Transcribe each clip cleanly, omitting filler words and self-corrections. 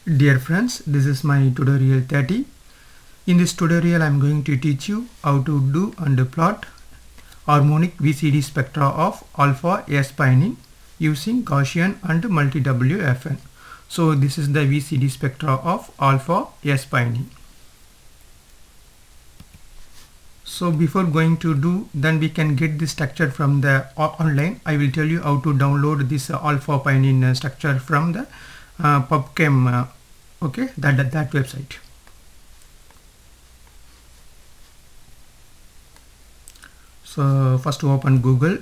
Dear friends, this is my tutorial 30. In this tutorial I am going to teach you how to do and plot harmonic VCD spectra of alpha S-pinene using Gaussian and Multiwfn. So this is the VCD spectra of alpha S-pinene. So before going to do, then we can get this structure from the online. I will tell you how to download this alpha pinene structure from the PubChem, okay, that website. So first open Google.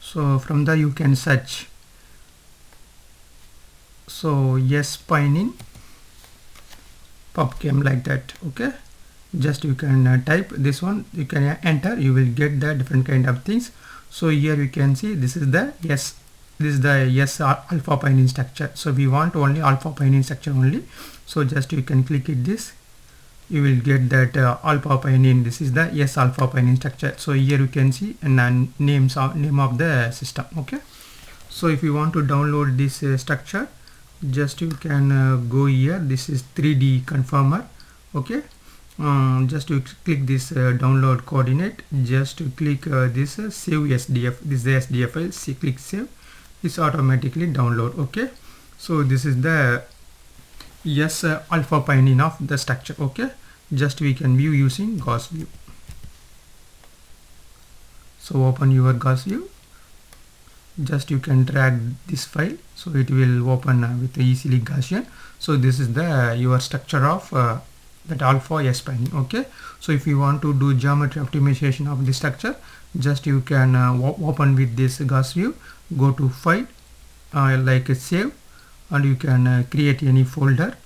So from there you can search. So S-pinene PubChem like that, okay. Just you can type this one, you can enter, you will get the different kind of things. So here you can see this is the S alpha pinene structure. So we want only alpha pinene structure only. So just you can click it this, you will get that alpha pinene. This is the S alpha pinene structure. So here you can see and name of the system, okay. So if you want to download this structure, just you can go here. This is 3D conformer, okay. Just to click this download coordinate, just to click this save SDF. This is the SDF file. Click save. It's automatically download, okay. So this is the S alpha pinene of the structure, okay. Just we can view using Gauss view. So open your Gauss view. Just you can drag this file, so it will open with easily Gaussian. So this is the your structure of that alpha S-pinene, okay. So if you want to do geometry optimization of the structure, just you can open with this Gauss view, go to file, like save, and you can create any folder.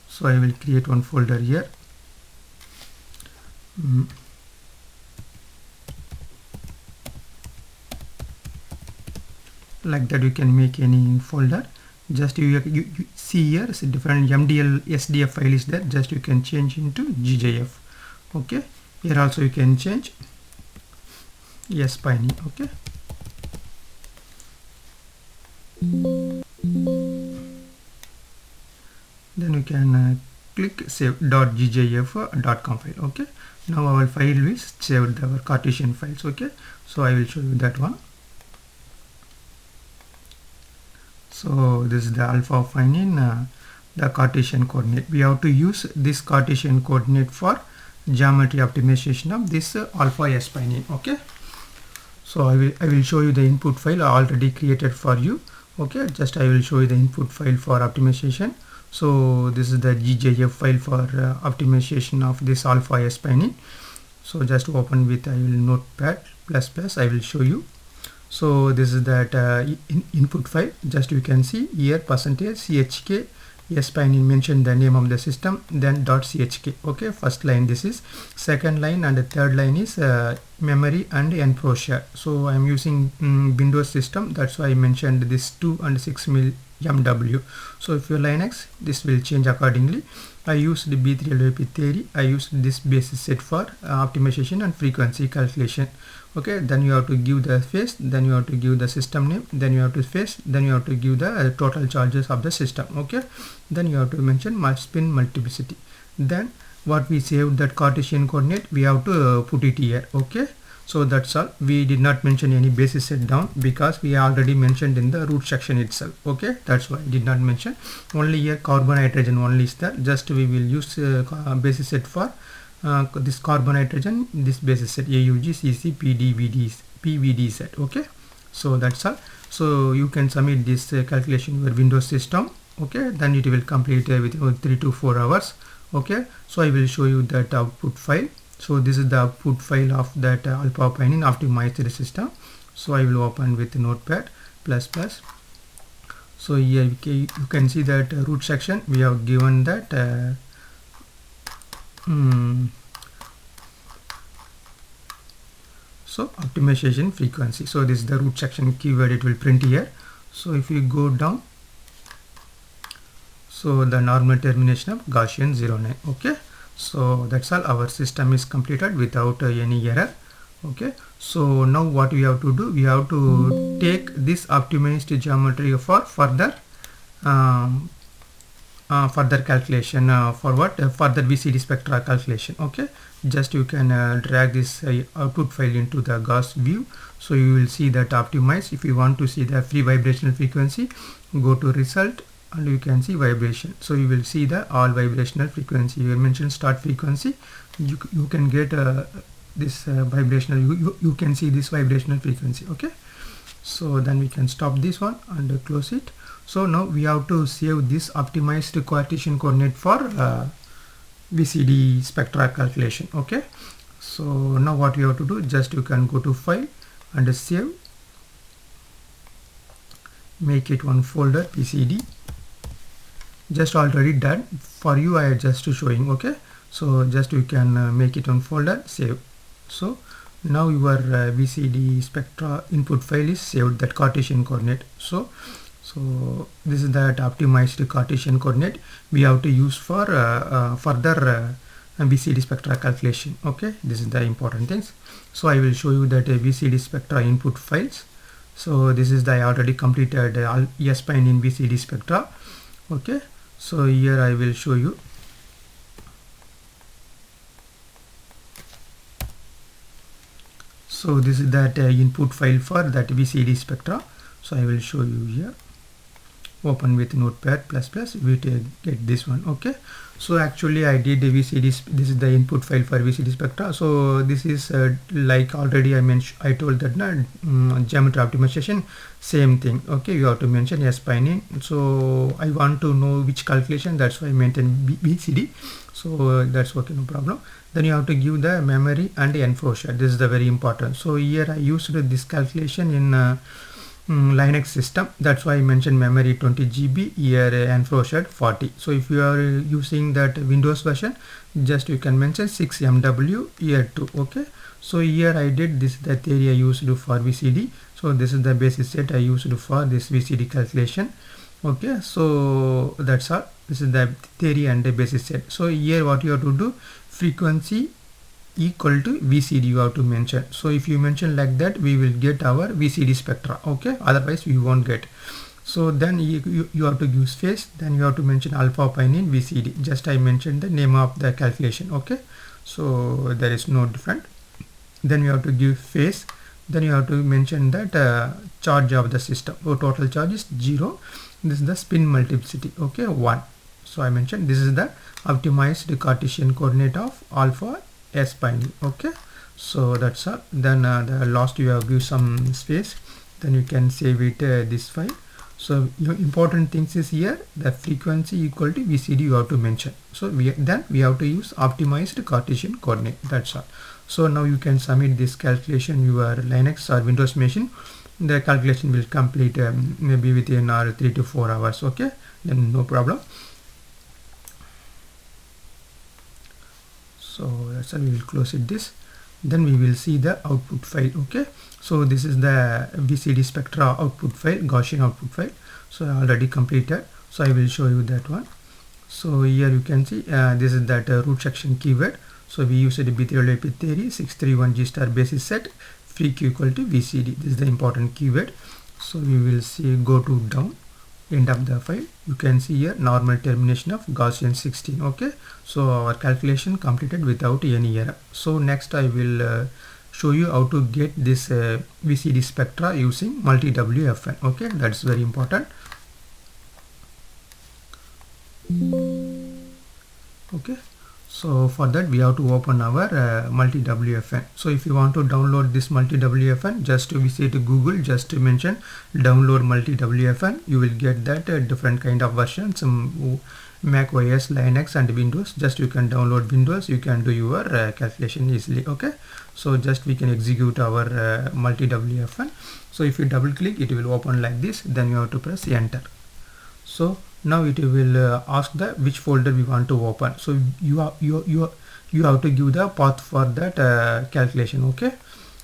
So I will create one folder here. Like that you can make any folder. Just you see here it's a different MDL SDF file is there. Just you can change into GJF, okay. Here also you can change S-pinene, okay. Then you can click save .gjf.com file, okay. Now our file is saved, our Cartesian files, okay. So I will show you that one. So this is the alpha pinene, the Cartesian coordinate. We have to use this Cartesian coordinate for geometry optimization of this alpha S-pinene, okay. So I will show you the input file already created for you, okay. Just I will show you the input file for optimization. So this is the GJF file for optimization of this alpha S-pinene. So just open with I will notepad ++, I will show you. So this is that input file. Just you can see here %chk S-pinene mention the name of the system, then .chk, okay. First line this is, second line and the third line is memory and NPRO share. So I am using Windows system, that's why I mentioned this 2 and 6 MW. So if you Linux, this will change accordingly. I used the B3 LOP theory. I used this basis set for optimization and frequency calculation, okay. Then you have to give the phase, then you have to give the system name, then you have to phase, then you have to give the total charges of the system, okay. Then you have to mention spin multiplicity. Then what we saved, that Cartesian coordinate, we have to put it here, okay. So that's all. We did not mention any basis set down because we already mentioned in the root section itself, okay. That's why I did not mention. Only here carbon nitrogen only is there. Just we will use basis set for this carbon nitrogen, this basis set AUG CC PVD set, okay. So that's all. So you can submit this calculation your Windows system, okay. Then it will complete within 3 to 4 hours, okay. So I will show you that output file. So this is the output file of that alpha pinene optimized system. So I will open with notepad ++. So here you can see that root section we have given that so optimization frequency. So this is the root section keyword, it will print here. So if you go down, so the normal termination of Gaussian 09, okay. So that's all, our system is completed without any error, okay. So now what we have to do, we have to take this optimized geometry for further further calculation for what further VCD spectra calculation. Okay, just you can drag this output file into the Gauss view, so you will see that optimize. If you want to see the free vibrational frequency, go to result and you can see vibration, so you will see the all vibrational frequency. You will mention start frequency, you can get this vibrational, you can see this vibrational frequency. Okay, so then we can stop this one and close it. So now we have to save this optimized Cartesian coordinate for VCD spectra calculation. Okay, so now what you have to do, just you can go to file and save, make it one folder VCD, just already done for you, I just showing. Okay, so just you can make it one folder, save. So now your VCD spectra input file is saved, that Cartesian coordinate. So this is that optimized Cartesian coordinate we have to use for further VCD spectra calculation. Okay, this is the important things. So I will show you that VCD spectra input files. So this is the I already completed S-spine in VCD spectra. Okay, so here I will show you. So this is that input file for that VCD spectra. So I will show you here. Open with Notepad++, we get this one. Okay, so actually I did the VCD, this is the input file for VCD spectra. So this is like already I mentioned, I told that geometry optimization, same thing. Okay, you have to mention S-spine in. So I want to know which calculation, that's why I maintain VCD. So that's okay, no problem. Then you have to give the memory and the enclosure. This is the very important. So here I used this calculation in Linux system, that's why I mentioned memory 20 GB, here enclosure 40. So if you are using that Windows version, just you can mention 6 MW here too. Okay, so here I did this, the theory I used for VCD. So this is the basis set I used for this VCD calculation. Okay, so that's all. This is the theory and the basis set. So here what you have to do, frequency equal to VCD you have to mention. So if you mention like that, we will get our VCD spectra. Okay, otherwise we won't get. So then you have to give space, then you have to mention alpha pi in VCD. Just I mentioned the name of the calculation. Okay, so there is no different. Then you have to give phase, then you have to mention that charge of the system. So total charge is 0. This is the spin multiplicity. Okay, 1. So I mentioned this is the optimized Cartesian coordinate of alpha S-spine. Okay, so that's all. Then the last you have give some space, then you can save it this file. So your important things is here, the frequency equal to VCD you have to mention. So we have to use optimized Cartesian coordinate. That's all. So now you can submit this calculation your Linux or Windows machine. The calculation will complete maybe within 3 to 4 hours. Okay, then no problem. So that's all, we will close it this. Then we will see the output file. Okay, so this is the VCD spectra output file, Gaussian output file. So I already completed, so I will show you that one. So here you can see this is that root section keyword. So we use the Bithyrolepid theory 631 G star basis set, free Q equal to VCD. This is the important keyword. So we will see, go to down, end of the file. You can see here normal termination of Gaussian 16. Okay, so our calculation completed without any error. So next I will show you how to get this VCD spectra using Multiwfn. Okay, that's very important. Okay, so for that we have to open our Multiwfn. So if you want to download this Multiwfn, just visit Google, just to mention download Multiwfn. You will get that different kind of versions, Mac OS, Linux and Windows. Just you can download Windows, you can do your calculation easily. Okay, so just we can execute our Multiwfn. So if you double click, it will open like this, then you have to press enter. So now it will ask the which folder we want to open. So you have to give the path for that calculation. Okay,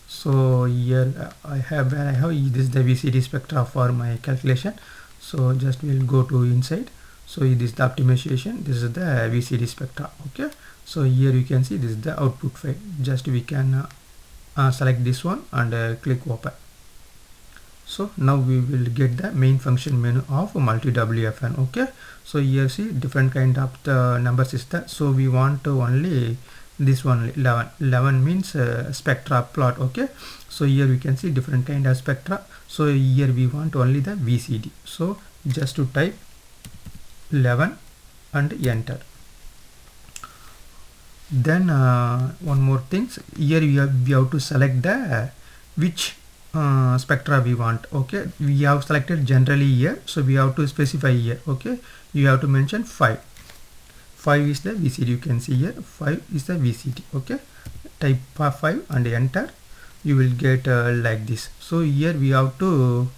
so here I have this is the VCD spectra for my calculation. So just we'll go to inside. So this is the optimization, this is the VCD spectra. Okay, so here you can see this is the output file. Just we can select this one and click open. So now we will get the main function menu of Multiwfn. Okay, so here see different kind of the number system. So we want to only this one 11 means spectra plot. Okay, so here we can see different kind of spectra. So here we want only the VCD. So just to type 11 and enter. Then one more things, here we have to select the which spectra we want. Okay, we have selected generally here, so we have to specify here. Okay, you have to mention 5 is the VCD. You can see here 5 is the VCD. Okay, type 5 and enter. You will get like this. So here we have to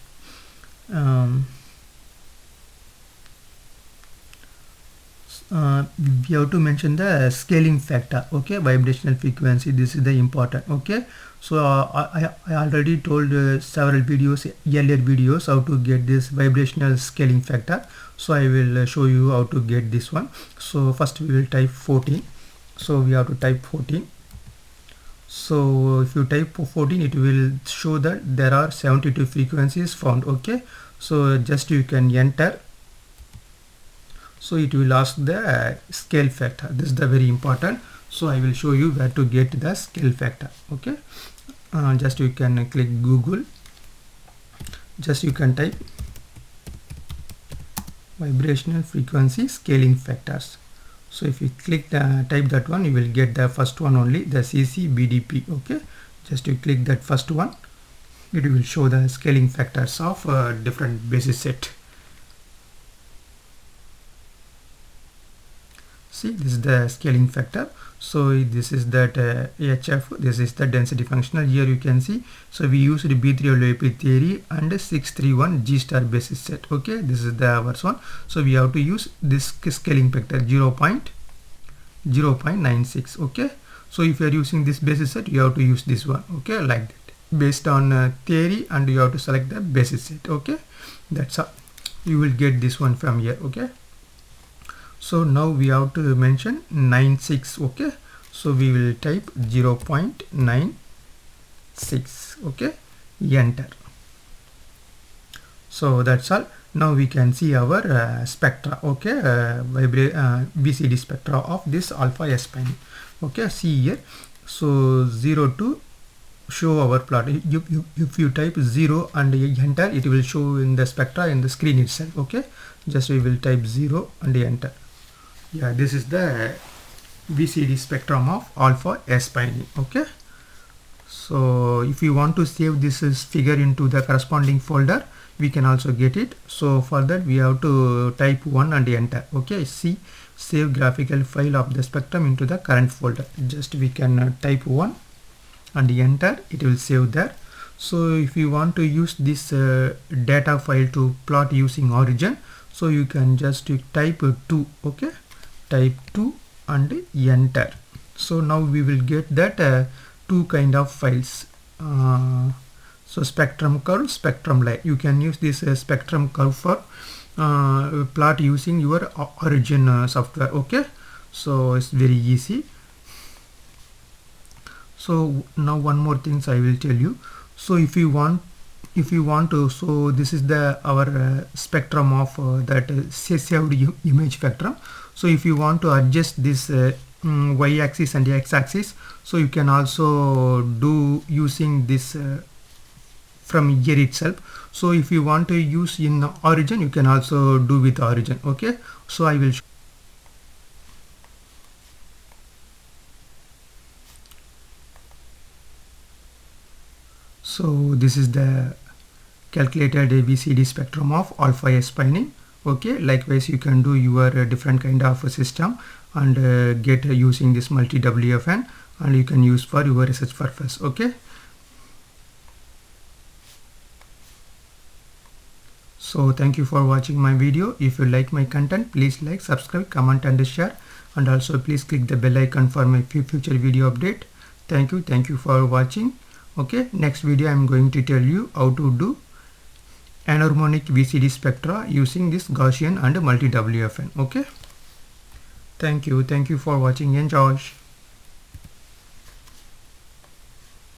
mention the scaling factor. Okay, vibrational frequency, this is the important. Okay, so I already told several videos, earlier videos, how to get this vibrational scaling factor. So I will show you how to get this one. So first we will type 14. So we have to type 14. So if you type 14, it will show that there are 72 frequencies found. Okay, so just you can enter. So it will ask the scale factor. This is the very important. So I will show you where to get the scale factor. Okay, just you can click Google. Just you can type vibrational frequency scaling factors. So if you click type that one, you will get the first one only, the CCBDP. Okay, just you click that first one, it will show the scaling factors of different basis set. See, this is the scaling factor. So this is that HF, this is the density functional. Here you can see, so we used B3LOP theory and 631 G star basis set. Okay, this is the ours one. So we have to use this scaling factor 0.96. Okay, so if you are using this basis set, you have to use this one. Okay, like that, based on theory, and you have to select the basis set. Okay, that's how you will get this one from here. Okay, so now we have to mention 96. Okay, so we will type 0.96. okay, enter. So that's all. Now we can see our spectra. Okay, VCD spectra of this alpha S spine. Okay, see here. So 0 to show our plot. If you type 0 and enter, it will show in the spectra in the screen itself. Okay, just we will type 0 and enter. Yeah, this is the VCD spectrum of alpha S spine. Okay, so if you want to save this figure into the corresponding folder, we can also get it. So for that we have to type 1 and enter. Okay, see, save graphical file of the spectrum into the current folder. Just we can type 1 and enter, it will save there. So if you want to use this data file to plot using origin, so you can just type 2. Okay, type 2 and enter. So now we will get that two kind of files. So spectrum curve, spectrum line. You can use this spectrum curve for plot using your origin software. Okay, so it's very easy. So now one more things I will tell you. So if you want to, so this is the our spectrum of that saved image spectrum. So if you want to adjust this y-axis and x-axis, so you can also do using this from here itself. So if you want to use in origin, you can also do with origin. Okay, so I will show. So this is the calculated VCD spectrum of alpha S spine. Okay, likewise you can do your different kind of system and get using this Multiwfn, and you can use for your research purpose. Okay, so thank you for watching my video. If you like my content, please like, subscribe, comment and share, and also please click the bell icon for my future video update. Thank you for watching. Okay, next video I am going to tell you how to do anharmonic VCD spectra using this Gaussian and Multiwfn. Okay, thank you for watching. Enjoy.